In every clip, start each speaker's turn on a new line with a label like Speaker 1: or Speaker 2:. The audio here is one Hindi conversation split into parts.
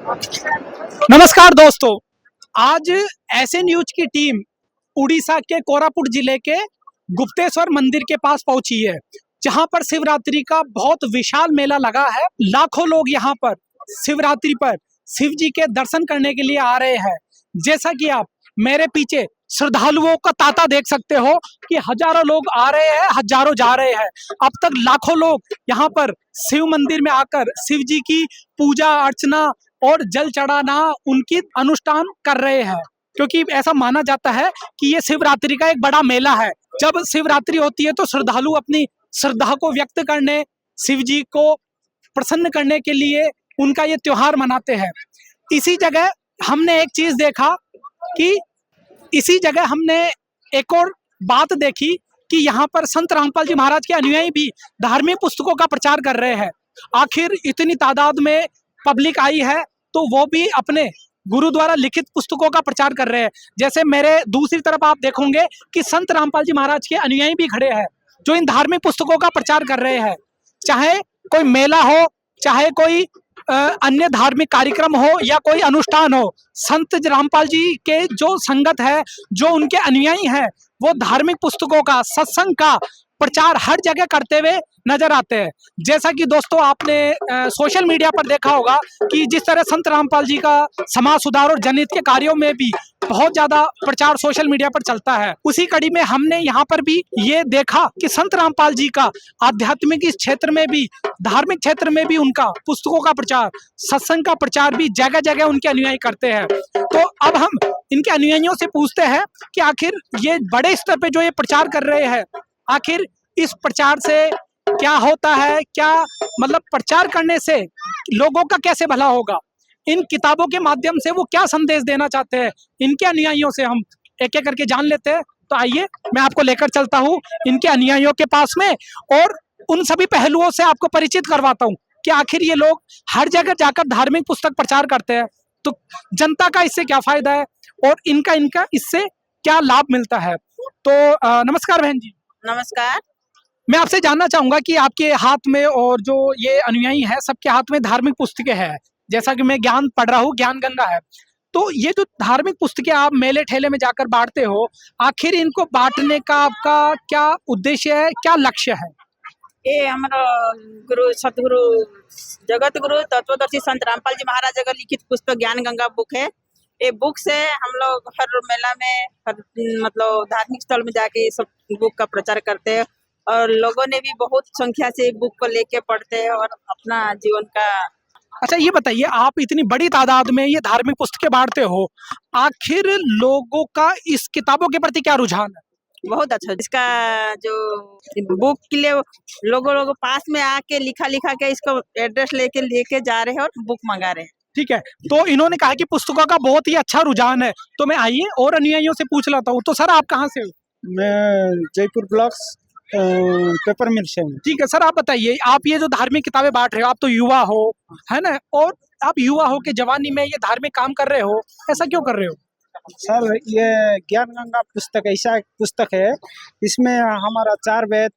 Speaker 1: नमस्कार दोस्तों, आज ऐसे न्यूज की टीम उड़ीसा के कोरापुट जिले के गुप्तेश्वर मंदिर के पास पहुंची है, जहां पर शिवरात्रि का बहुत विशाल मेला लगा है। लाखों लोग यहां पर शिवरात्रि पर शिव जी के दर्शन करने के लिए आ रहे हैं। जैसा कि आप मेरे पीछे श्रद्धालुओं का तांता देख सकते हो कि हजारों लोग आ रहे हैं, हजारों जा रहे हैं। अब तक लाखों लोग यहाँ पर शिव मंदिर में आकर शिव जी की पूजा अर्चना और जल चढ़ाना उनकी अनुष्ठान कर रहे हैं, क्योंकि ऐसा माना जाता है कि ये शिवरात्रि का एक बड़ा मेला है। जब शिवरात्रि होती है तो श्रद्धालु अपनी श्रद्धा को व्यक्त करने, शिव जी को प्रसन्न करने के लिए उनका ये त्योहार मनाते हैं। इसी जगह हमने एक चीज देखा कि इसी जगह हमने एक और बात देखी कि यहाँ पर संत रामपाल जी महाराज के अनुयायी भी धार्मिक पुस्तकों का प्रचार कर रहे हैं। आखिर इतनी तादाद में पब्लिक आई है तो वो भी अपने गुरु द्वारा लिखित पुस्तकों का प्रचार कर रहे हैं। जैसे मेरे दूसरी तरफ आप देखोगे कि संत रामपाल जी महाराज के अनुयायी भी खड़े हैं जो इन धार्मिक पुस्तकों का प्रचार कर रहे हैं। चाहे कोई मेला हो, चाहे कोई अन्य धार्मिक कार्यक्रम हो या कोई अनुष्ठान हो, संत रामपाल जी के जो संगत है, जो उनके अनुयायी हैं, वो धार्मिक पुस्तकों का, सत्संग का प्रचार हर जगह करते हुए नजर आते हैं। जैसा कि दोस्तों आपने सोशल मीडिया पर देखा होगा कि जिस तरह संत रामपाल जी का समाज सुधार और जनहित के कार्यों में भी बहुत ज्यादा प्रचार सोशल मीडिया पर चलता है, उसी कड़ी में हमने यहाँ पर भी ये देखा कि संत रामपाल जी का आध्यात्मिक इस क्षेत्र में भी, धार्मिक क्षेत्र में भी उनका पुस्तकों का प्रचार, सत्संग का प्रचार भी जगह जगह उनके अनुयायी करते हैं। तो अब हम इनके अनुयायियों से पूछते हैं कि आखिर ये बड़े स्तर पे जो ये प्रचार कर रहे हैं, आखिर इस प्रचार से क्या होता है, क्या मतलब प्रचार करने से लोगों का कैसे भला होगा, इन किताबों के माध्यम से वो क्या संदेश देना चाहते हैं, इनके अनुयायियों से हम एक एक करके जान लेते हैं। तो आइए मैं आपको लेकर चलता हूँ इनके अनुयायियों के पास में और उन सभी पहलुओं से आपको परिचित करवाता हूँ कि आखिर ये लोग हर जगह जाकर धार्मिक पुस्तक प्रचार करते हैं तो जनता का इससे क्या फायदा है और इनका इससे क्या लाभ मिलता है। तो नमस्कार बहन जी।
Speaker 2: नमस्कार।
Speaker 1: मैं आपसे जानना चाहूंगा कि आपके हाथ में और जो ये अनुयायी है सबके हाथ में धार्मिक पुस्तकें हैं। जैसा कि मैं ज्ञान पढ़ रहा हूँ, ज्ञान गंगा है, तो ये जो धार्मिक पुस्तकें आप मेले ठेले में जाकर बांटते हो, आखिर इनको बांटने का आपका क्या उद्देश्य है, क्या लक्ष्य है?
Speaker 2: ये हमारा गुरु सतगुरु जगत गुरु तत्वदर्शी संत रामपाल जी महाराज का लिखित पुस्तक ज्ञान गंगा बुक है। ये बुक से हम लोग हर मेला में, हर मतलब धार्मिक स्थल में जाके ये सब बुक का प्रचार करते हैं और लोगों ने भी बहुत संख्या से बुक को लेके पढ़ते हैं और अपना जीवन का।
Speaker 1: अच्छा ये बताइए, आप इतनी बड़ी तादाद में ये धार्मिक पुस्तकें बांटते हो, आखिर लोगों का इस किताबों के प्रति क्या रुझान है?
Speaker 2: बहुत अच्छा, इसका जो बुक के लिए लोगों पास में आके लिखा के इसको एड्रेस लेके जा रहे हैं और बुक मंगा रहे हैं।
Speaker 1: ठीक है, तो इन्होंने कहा कि पुस्तकों का बहुत ही अच्छा रुझान है, तो मैं आइए और अनुयायियों से पूछ लेता हूँ। तो सर आप कहाँ से हो?
Speaker 3: मैं जयपुर ब्लॉक्स पेपर मिल से हूँ।
Speaker 1: ठीक है सर, आप बताइए, आप ये जो धार्मिक किताबें बांट रहे हो, आप तो युवा हो, है ना, और आप युवा हो के जवानी में ये धार्मिक काम कर रहे हो, ऐसा क्यों कर रहे हो?
Speaker 3: सर ये ज्ञान गंगा पुस्तक ऐसा पुस्तक है, इसमें हमारा 4 वेद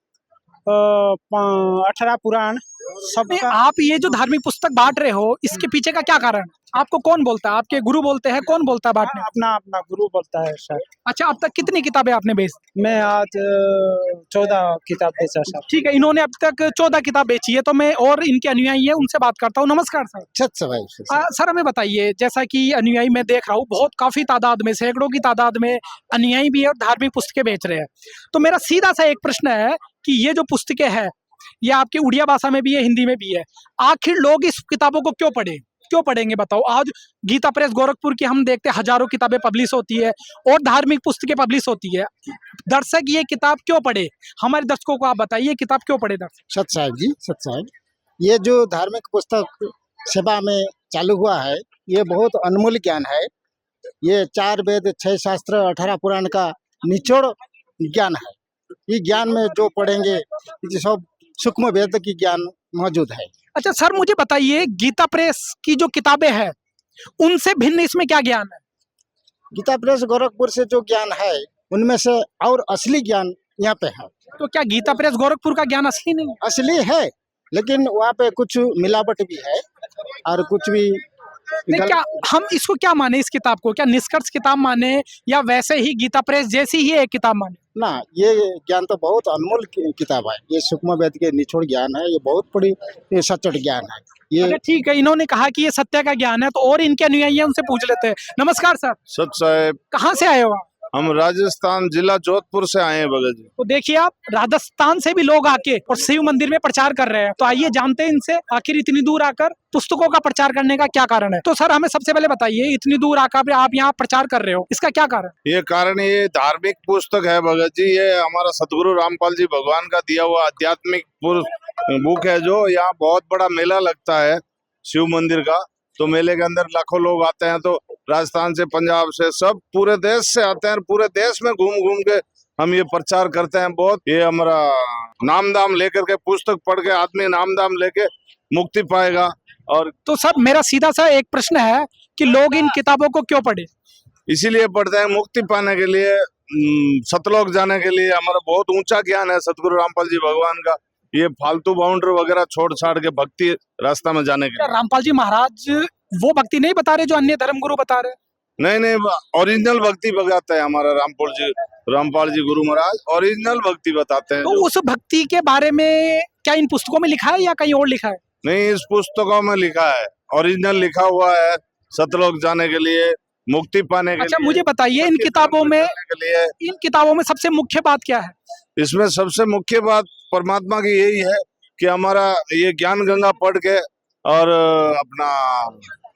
Speaker 3: 18 पुराण सबका।
Speaker 1: आप ये जो धार्मिक पुस्तक बांट रहे हो, इसके पीछे का क्या कारण है? आपको कौन बोलता है? आपके गुरु बोलते हैं? कौन बोलता है बांटने?
Speaker 3: अपना गुरु बोलता है सर।
Speaker 1: अच्छा, अब तक कितनी किताबें आपने बेची?
Speaker 3: मैं आज 14 किताब बेचा सर।
Speaker 1: ठीक है, इन्होंने अब तक 14 किताब बेची है, तो मैं और इनके अनुयायी है उनसे बात करता हूँ। नमस्कार सर। सर हमें बताइए, जैसा कि अनुयायी मैं देख रहा हूँ बहुत काफी तादाद में, सैकड़ों की तादाद में अनुयायी भी है और धार्मिक पुस्तकें बेच रहे हैं, तो मेरा सीधा सा एक प्रश्न है कि ये जो पुस्तकें हैं, ये आपकी उड़िया भाषा में भी है, हिंदी में भी है, आखिर लोग इस किताबों को क्यों पढ़ेंगे बताओ? आज गीता प्रेस गोरखपुर की हम देखते हैं हजारों किताबें पब्लिश होती है और धार्मिक पुस्तकें पब्लिश होती है, दर्शक ये किताब क्यों पढ़े? हमारे दर्शकों को आप बताइए, किताब क्यों पढ़े दर्शक?
Speaker 4: सत साहब जी, सत साहब, ये जो धार्मिक पुस्तक सेवा में चालू हुआ है, ये बहुत अनमोल ज्ञान है। ये 4 वेद 6 शास्त्र 18 पुराण का निचोड़ ज्ञान है। ये ज्ञान में जो पढ़ेंगे ये सब सूक्ष्म वेद की ज्ञान मौजूद है।
Speaker 1: अच्छा सर मुझे बताइए, गीता प्रेस की जो किताबें हैं उनसे भिन्न इसमें क्या ज्ञान है?
Speaker 4: गीता प्रेस गोरखपुर से जो ज्ञान है उनमें से और असली ज्ञान यहाँ पे है।
Speaker 1: तो क्या गीता प्रेस गोरखपुर का ज्ञान असली नहीं?
Speaker 4: असली है, लेकिन वहाँ पे कुछ मिलावट भी है और कुछ भी
Speaker 1: नहीं, क्या हम इसको क्या माने, इस किताब को क्या निष्कर्ष किताब माने या वैसे ही गीता प्रेस जैसी ही एक किताब माने?
Speaker 4: ना, ये ज्ञान तो बहुत अनमोल किताब है। ये सूक्ष्म वेद के निचोड़ ज्ञान है। ये बहुत बड़ी ये सचोट ज्ञान है। ये
Speaker 1: अच्छा ठीक है, इन्होंने कहा कि ये सत्य का ज्ञान है, तो और इनके अनुयायी हैं, उनसे पूछ लेते हैं। नमस्कार सर,
Speaker 5: सच साहेब,
Speaker 1: कहाँ से आए हो आप?
Speaker 5: हम राजस्थान जिला जोधपुर से आए हैं भगत जी।
Speaker 1: तो देखिए आप, राजस्थान से भी लोग आके और शिव मंदिर में प्रचार कर रहे हैं, तो आइए जानते हैं इनसे आखिर इतनी दूर आकर पुस्तकों का प्रचार करने का क्या कारण है। तो सर हमें सबसे पहले बताइए, इतनी दूर आकर आप यहाँ प्रचार कर रहे हो, इसका क्या कारण?
Speaker 5: ये कारण, ये धार्मिक पुस्तक है भगत जी। ये हमारा सतगुरु रामपाल जी भगवान का दिया हुआ आध्यात्मिक बुक है। जो यहाँ बहुत बड़ा मेला लगता है शिव मंदिर का, तो मेले के अंदर लाखों लोग आते हैं। तो राजस्थान से, पंजाब से, सब पूरे देश से आते हैं। पूरे देश में घूम घूम के हम ये प्रचार करते हैं। बहुत ये हमारा नाम दाम लेकर के, पुस्तक पढ़ के आदमी नाम दाम लेके मुक्ति पाएगा। और
Speaker 1: तो सर मेरा सीधा सा एक प्रश्न है कि लोग इन किताबों को क्यों पढ़े? इसीलिए
Speaker 5: पढ़ते हैं मुक्ति पाने के लिए, सतलोक जाने के लिए। हमारा बहुत ऊंचा ज्ञान है सतगुरु रामपाल जी भगवान का। ये फालतू बाउंड्री वगैरह छोड़ छाड़ के भक्ति रास्ता में जाने के लिए।
Speaker 1: रामपाल जी महाराज वो भक्ति नहीं बता रहे जो अन्य धर्मगुरु बता रहे?
Speaker 5: नहीं, ओरिजिनल भक्ति बताते हैं हमारा रामपाल जी गुरु महाराज ओरिजिनल भक्ति बताते हैं।
Speaker 1: तो उस भक्ति के बारे में क्या इन पुस्तकों में लिखा है या कहीं और लिखा है?
Speaker 5: नहीं, इस पुस्तकों में लिखा है, ओरिजिनल लिखा हुआ है। सतलोक जाने के लिए, मुक्ति पाने के लिए।
Speaker 1: अच्छा मुझे बताइए, इन किताबों में सबसे मुख्य बात क्या है?
Speaker 5: इसमें सबसे मुख्य बात परमात्मा की यही है कि हमारा ये ज्ञान गंगा पढ़ के और अपना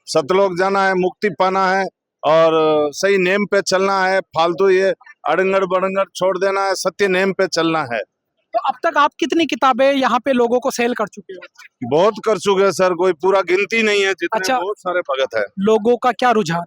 Speaker 5: सतलोक जाना है, मुक्ति पाना है और सही नेम पे चलना है। फालतू ये अड़ंगड़ बड़ंगड़ छोड़ देना है, सत्य नेम पे चलना है।
Speaker 1: तो अब तक आप कितनी किताबें यहाँ पे लोगों को सेल कर चुके हो?
Speaker 5: बहुत कर चुके हैं सर, कोई पूरा गिनती नहीं है जितने।
Speaker 1: अच्छा,
Speaker 5: बहुत सारे भगत है।
Speaker 1: लोगों का क्या रुझान?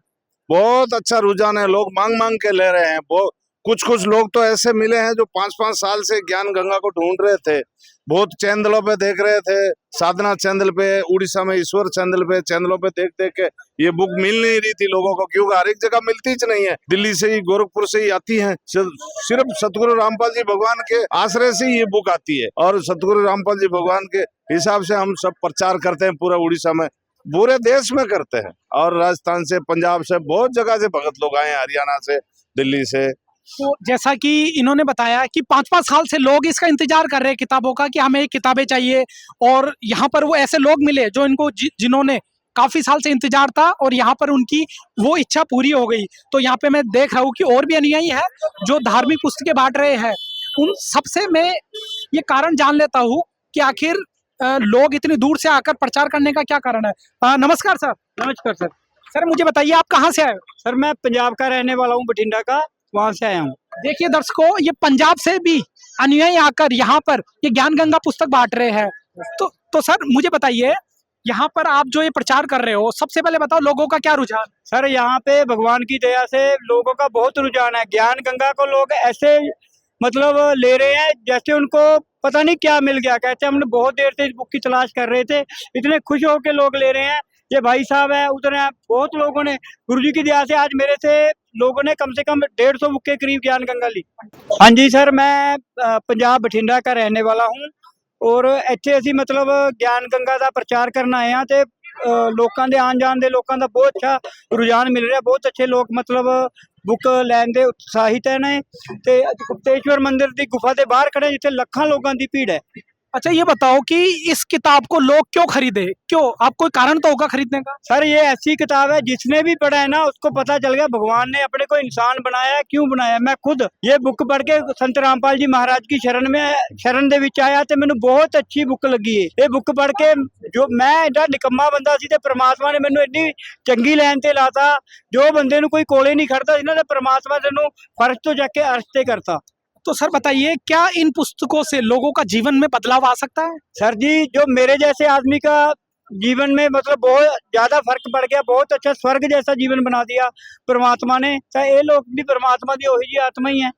Speaker 5: बहुत अच्छा रुझान है, लोग मांग मांग के ले रहे हैं। वो कुछ लोग तो ऐसे मिले हैं जो 5-5 साल से ज्ञान गंगा को ढूंढ रहे थे। बहुत चैनलों पे देख रहे थे, साधना चैनल पे, उड़ीसा में ईश्वर चैनल पे, चैनलों पे देख देख के ये बुक मिल नहीं रही थी लोगों को, क्योंकि हर एक जगह मिलती ही नहीं है। दिल्ली से ही, गोरखपुर से ही आती है। सिर्फ सतगुरु रामपाल जी भगवान के आश्रय से ही ये बुक आती है। और सतगुरु रामपाल जी भगवान के हिसाब से हम सब प्रचार करते हैं पूरा उड़ीसा में, पूरे देश में करते हैं। और राजस्थान से, पंजाब से, बहुत जगह से भगत लोग आए हैं, हरियाणा से, दिल्ली से।
Speaker 1: तो जैसा कि इन्होंने बताया कि 5-5 साल से लोग इसका इंतजार कर रहे हैं किताबों का, कि हमें किताबें चाहिए, और यहाँ पर वो ऐसे लोग मिले जो इनको जिन्होंने काफी साल से इंतजार था और यहाँ पर उनकी वो इच्छा पूरी हो गई। तो यहाँ पे मैं देख रहा हूँ कि और भी अनुयायी है जो धार्मिक पुस्तकें बांट रहे हैं। उन सबसे मैं ये कारण जान लेता हूँ कि आखिर लोग इतनी दूर से आकर प्रचार करने का क्या कारण है। नमस्कार सर।
Speaker 3: नमस्कार सर।
Speaker 1: सर मुझे बताइए, आप कहाँ से आए हो?
Speaker 3: सर मैं पंजाब का रहने वाला हूँ, बठिंडा का, वहाँ से आया हूँ।
Speaker 1: देखिए दर्शकों, ये पंजाब से भी अनुयायी आकर यहाँ पर ये ज्ञान गंगा पुस्तक बांट रहे हैं। तो सर मुझे बताइए, यहाँ पर आप जो ये प्रचार कर रहे हो, सबसे पहले बताओ लोगों का क्या रुझान?
Speaker 3: सर यहाँ पे भगवान की दया से लोगों का बहुत रुझान है। ज्ञान गंगा को लोग ऐसे मतलब ले रहे हैं जैसे उनको पता नहीं क्या मिल गया। कहते हैं हमने बहुत देर से इस बुक की तलाश कर रहे थे, इतने खुश होकर लोग ले रहे हैं। ये भाई साहब है, उधर है, बहुत लोगों ने गुरुजी की दया से आज मेरे से लोगों ने कम से कम 150 बुक के करीब ज्ञान गंगा ली। हाँ जी सर, मैं पंजाब बठिंडा का रहने वाला हूँ और ਇੱਥੇ ਅਸੀਂ ਮਤਲਬ ਗਿਆਨ ਗੰਗਾ ਦਾ ਪ੍ਰਚਾਰ ਕਰਨ ਆਏ ਹਾਂ ਤੇ ਲੋਕਾਂ ਦੇ ਆਉਣ ਜਾਣ ਦੇ ਲੋਕਾਂ ਦਾ ਬਹੁਤ ਅੱਛਾ ਰੁਝਾਨ ਮਿਲ ਰਿਹਾ। ਬਹੁਤ ਅੱਛੇ ਲੋਕ ਮਤਲਬ ਬੁੱਕ ਲੈਣ ਦੇ ਉਤਸ਼ਾਹਿਤ ਨੇ ਤੇ ਗੁਪਤੇਸ਼ਵਰ ਮੰਦਿਰ ਦੀ ਗੁਫਾ ਦੇ ਬਾਹਰ ਖੜੇ ਜਿੱਥੇ ਲੱਖਾਂ ਲੋਕਾਂ ਦੀ ਭੀੜ ਹੈ।
Speaker 1: अच्छा ये बताओ कि इस किताब को लोग क्यों खरीदे? क्यों? आप कोई कारण तो होगा खरीदने का?
Speaker 3: सर ये ऐसी किताब है जिसने भी पढ़ा है ना उसको पता चल गया भगवान ने अपने को इंसान बनाया है, क्यों बनाया। मैं खुद ये बुक पढ़ के संत रामपाल जी महाराज की शरण ਦੇ ਵਿੱਚ ਆਇਆ ਤੇ ਮੈਨੂੰ ਬਹੁਤ ਅੱਛੀ ਬੁੱਕ ਲੱਗੀ ਹੈ। ਇਹ ਬੁੱਕ ਪੜ੍ਹ ਕੇ ਜੋ ਮੈਂ ਐਡਾ ਨਿਕੰਮਾ ਬੰਦਾ ਸੀ ਤੇ ਪ੍ਰਮਾਤਮਾ ਨੇ ਮੈਨੂੰ ਇੰਨੀ ਚੰਗੀ ਲਾਈਨ ਤੇ ਲਾਤਾ, ਜੋ ਬੰਦੇ ਨੂੰ ਕੋਈ ਕੋਲੇ ਨਹੀਂ ਖੜਦਾ ਇਹਨਾਂ ਨੇ ਪ੍ਰਮਾਤਮਾ ਨੇ ਨੂੰ ਫਰਸ਼ ਤੋਂ ਜਾ ਕੇ ਅਰਸ਼ ਤੇ ਕਰਤਾ।
Speaker 1: तो सर बताइए, क्या इन पुस्तकों से लोगों का जीवन में बदलाव आ सकता है?
Speaker 3: सर जी, जो मेरे जैसे आदमी का जीवन में मतलब बहुत ज्यादा फर्क पड़ गया, बहुत अच्छा स्वर्ग जैसा जीवन बना दिया परमात्मा ने। तो ये लोग भी परमात्मा की ओही जी आत्मा ही है,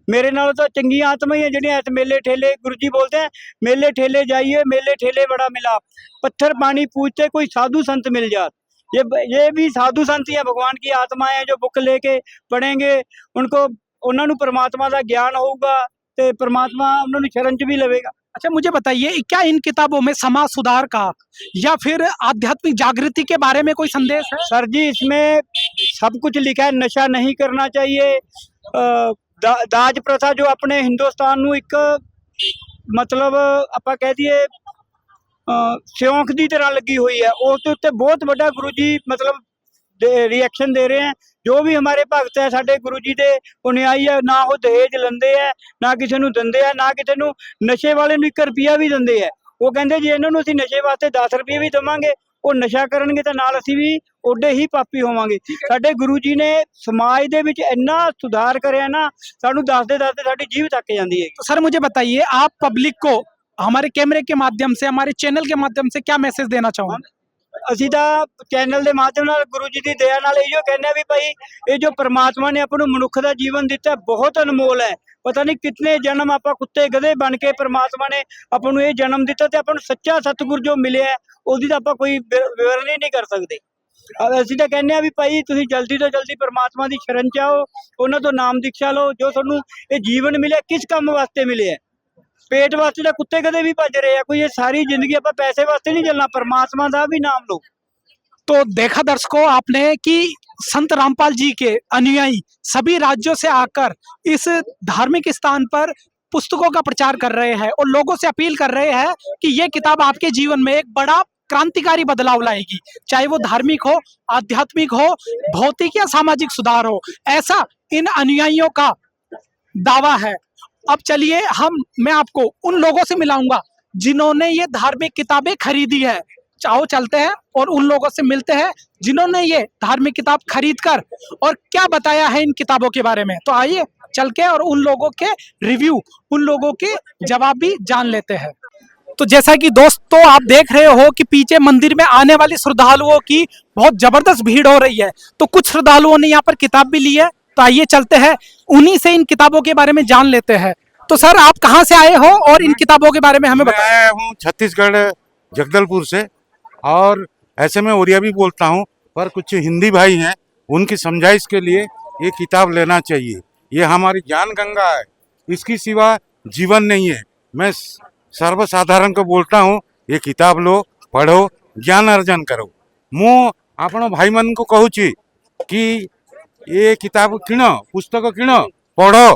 Speaker 3: मेरे नालों तो चंगी आत्मा ही है जिन्हें ऐसे मेले ठेले, गुरु जी बोलते हैं मेले ठेले जाइए, मेले ठेले बड़ा मिला, पत्थर पानी पूछते कोई साधु संत मिल जात। ये भी साधु संत ही है, भगवान की आत्मा है जो बुक लेके पढ़ेंगे उनको ਉਹਨਾਂ ਨੂੰ परमात्मा ਦਾ ਗਿਆਨ ਹੋਊਗਾ ਤੇ परमात्मा ਉਹਨਾਂ ਨੂੰ ਸ਼ਰਨ ਚ ਵੀ ਲਵੇਗਾ।
Speaker 1: अच्छा मुझे बताइए क्या इन किताबों में समाज सुधार का या फिर आध्यात्मिक जागृति के बारे में कोई संदेश है?
Speaker 3: सर जी इसमें सब कुछ लिखा है। नशा नहीं करना चाहिए। दाज प्रथा जो अपने हिंदुस्तान ਨੂੰ ਇੱਕ ਮਤਲਬ ਆਪਾਂ ਕਹਿ ਦਈਏ ਸਿਉਂਖ ਦੀ ਤਰ੍ਹਾਂ ਲੱਗੀ ਹੋਈ ਹੈ, ਉਸ ਦੇ ਉੱਤੇ ਬਹੁਤ ਵੱਡਾ ਗੁਰੂ ਜੀ ਮਤਲਬ रिएक्शन दे रहे हैं। जो भी हमारे भगत है साडे गुरु जी दे अनुयायी है, ना वो दहेज लंदे है, ना किसी नूं दिंदे है, ना किसी नूं नशे वाले नूं 1 रुपया भी दिंदे है। वो कहंदे जे इन्हां नूं असीं नशे वास्ते 10 रुपये भी देवांगे वो नशा करनगे तां नाल असीं भी ओडे ही पापी होवांगे। साडे गुरु जी ने समाज दे विच इन्ना सुधार करिया ना, सानूं दसदे दसदे साडी जीभ तक जांदी है।
Speaker 1: तो सर मुझे बताइए आप पब्लिक को हमारे कैमरे के माध्यम से हमारे चैनल के माध्यम से क्या मैसेज देना चाहोगे?
Speaker 3: ਅਸੀਂ ਤਾਂ ਚੈਨਲ ਦੇ ਮਾਧਿਅਮ ਨਾਲ ਗੁਰੂ ਜੀ ਦੀ ਦਇਆ ਨਾਲ ਇਹੋ ਕਹਿੰਦੇ ਆ ਵੀ ਭਾਈ ਇਹ ਜੋ ਪ੍ਰਮਾਤਮਾ ਨੇ ਆਪਾਂ ਨੂੰ ਮਨੁੱਖ ਦਾ ਜੀਵਨ ਦਿੱਤਾ ਬਹੁਤ ਅਨਮੋਲ ਹੈ। ਪਤਾ ਨਹੀਂ ਕਿੰਨੇ ਜਨਮ ਆਪਾਂ ਕੁੱਤੇ ਗਧੇ ਬਣ ਕੇ ਪ੍ਰਮਾਤਮਾ ਨੇ ਆਪਾਂ ਨੂੰ ਇਹ ਜਨਮ ਦਿੱਤਾ ਤੇ ਆਪਾਂ ਨੂੰ ਸੱਚਾ ਸਤਿਗੁਰ ਜੋ ਮਿਲਿਆ ਉਹਦੀ ਤਾਂ ਆਪਾਂ ਕੋਈ ਵਿਵਰਣ ਹੀ ਨਹੀਂ ਕਰ ਸਕਦੇ। ਅਸੀਂ ਤਾਂ ਕਹਿੰਦੇ ਆ ਵੀ ਭਾਈ ਤੁਸੀਂ ਜਲਦੀ ਤੋਂ ਜਲਦੀ ਪ੍ਰਮਾਤਮਾ ਦੀ ਸ਼ਰਨ ਚ ਆਓ, ਉਹਨਾਂ ਤੋਂ ਨਾਮ ਦੀਕਸ਼ਾ ਲਓ। ਜੋ ਤੁਹਾਨੂੰ ਇਹ ਜੀਵਨ ਮਿਲਿਆ ਕਿਸ ਕੰਮ ਵਾਸਤੇ ਮਿਲਿਆ? पेट वास्ते तो कुत्ते कदे भी भज रहे हैं। कोई ये सारी जिंदगी आप पैसे वास्ते नहीं चलना, परमात्मा का भी नाम लो।
Speaker 1: तो देखा दर्शकों आपने कि संत रामपाल जी के अनुयायी सभी राज्यों से आकर इस धार्मिक स्थान पर पुस्तकों का प्रचार कर रहे हैं और लोगों से अपील कर रहे हैं कि ये किताब आपके जीवन में एक बड़ा क्रांतिकारी बदलाव लाएगी, चाहे वो धार्मिक हो, आध्यात्मिक हो, भौतिक या सामाजिक सुधार हो, ऐसा इन अनुयायियों का दावा है। अब चलिए मैं आपको उन लोगों से मिलाऊंगा जिन्होंने ये धार्मिक किताबें खरीदी है। चाहो चलते हैं और उन लोगों से मिलते हैं जिन्होंने ये धार्मिक किताब खरीद कर और क्या बताया है इन किताबों के बारे में। तो आइए चल के और उन लोगों के रिव्यू, उन लोगों के जवाब भी जान लेते हैं। तो जैसा कि दोस्तों आप देख रहे हो कि पीछे मंदिर में आने वाले श्रद्धालुओं की बहुत जबरदस्त भीड़ हो रही है, तो कुछ श्रद्धालुओं ने यहाँ पर किताब भी ली है। तो आइए चलते हैं उन्हीं से इन किताबों के बारे में जान लेते हैं। तो सर आप कहाँ से आए हो और इन किताबों के बारे में हमें बताएं।
Speaker 6: मैं आया हूँ छत्तीसगढ़ जगदलपुर से और ऐसे में उड़िया भी बोलता हूँ, पर कुछ हिंदी भाई हैं उनकी समझाइश के लिए ये किताब लेना चाहिए। ये हमारी ज्ञान गंगा है, इसकी सिवा जीवन नहीं है। मैं सर्वसाधारण को बोलता हूँ ये किताब लो, पढ़ो, ज्ञान अर्जन करो। मु आपण भाई मन को कहूँ कि ये किताब किण, पुस्तक किण, पढ़ो,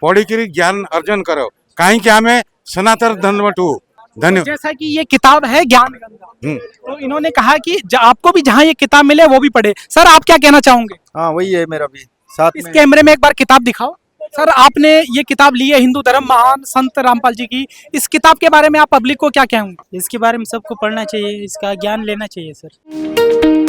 Speaker 6: पढ़ी ज्ञान अर्जन करो, कहीं क्या हमें सनातन धन्यवाद।
Speaker 1: जैसा कि ये किताब है ज्ञान गंगा, तो इन्होंने कहा कि आपको भी जहाँ ये किताब मिले वो भी पढ़े। सर आप क्या कहना चाहोगे?
Speaker 7: हाँ वही है मेरा भी साथ
Speaker 1: इस
Speaker 7: में।
Speaker 1: कैमरे में एक बार किताब दिखाओ। सर आपने ये किताब ली है हिंदू धर्म महान संत रामपाल जी की, इस किताब के बारे में आप पब्लिक को क्या कहेंगे?
Speaker 8: इसके बारे में सबको पढ़ना चाहिए, इसका ज्ञान लेना चाहिए सर।